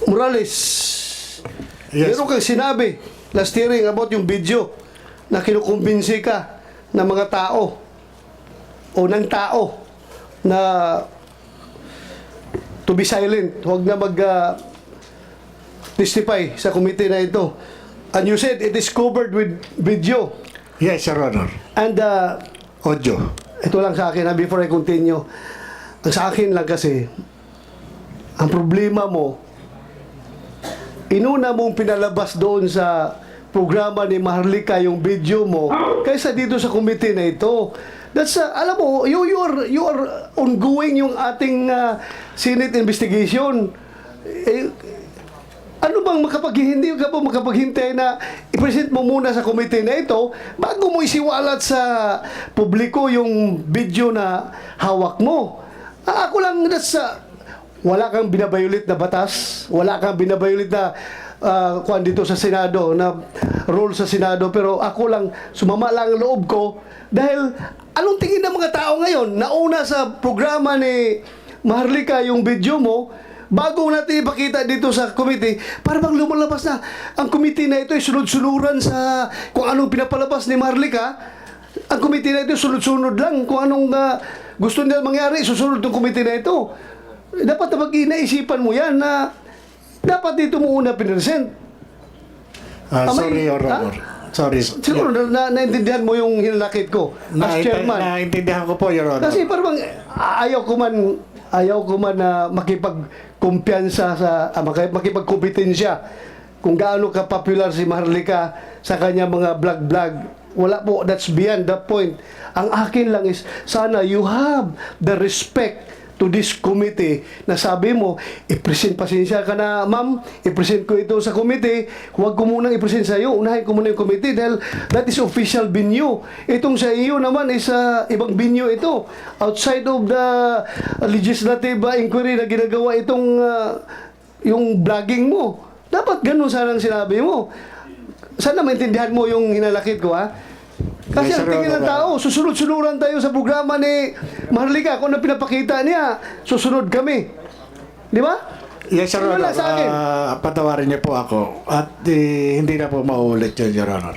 Morales, Yes. meron kang sinabi last hearing about yung video na kinukumbinsi ka ng mga tao o ng tao na to be silent, huwag na testify sa committee na ito. And you said it is covered with video. Yes, Your Honor. And Audio. ito lang sa akin, before I continue. Ang sa akin lang kasi, ang problema mo, inuna mong pinalabas doon sa programa ni Maharlika yung video mo kaysa dito sa committee na ito. That's, alam mo, you are ongoing yung ating Senate investigation. Ano bang hindi ka ba makapaghintay na i-present mo muna sa committee na ito bago mo isiwalat sa publiko yung video na hawak mo? Ako lang, wala kang binabayulit na batas, wala kang binabayulit na kuan dito sa Senado, na rule sa Senado, pero ako lang, sumama lang ang loob ko dahil anong tingin ng mga tao ngayon? Nauna sa programa ni Maharlika yung video mo, bago natin ipakita dito sa committee, para bang lumalabas na ang committee na ito ay sunod-sunuran sa kung anong pinapalabas ni Maharlika. Ang committee na ito sunod-sunod lang kung anong gusto nila mangyari, susunod ng committee na ito. Dapat na pag-inaisipan mo yan na dapat dito mo una pinresent. Sorry, Your Honor. Sorry. Siguro naintindihan mo yung hinalakit ko as chairman. Naintindihan ko po, Your Honor. Kasi parang ayaw ko man na makipagkumpiyansa makipagkompetensya kung gaano ka popular si Maharlika sa kanya mga vlog. Wala po, that's beyond the point. Ang akin lang is, sana you have the respect to this committee na sabi mo, pasensya ka na, ma'am, i-present ko ito sa committee, huwag ko munang i-present sa iyo, unahin ko muna yung committee dahil that is official venue. Itong sa iyo naman is ibang venue ito. Outside of the legislative inquiry na ginagawa itong yung vlogging mo. Dapat ganun sanang sinabi mo. Sana maintindihan mo yung hinalakit ko, ha? Kasi Yes, ang tingin ng tao, susunod-sunuran tayo sa programa ni Maharlika. Kung ano pinapakita niya, susunod kami. Di ba? Yes, Your Wala Honor. sa akin. Patawarin niyo po ako. At hindi na po mauulit yun, Your Honor.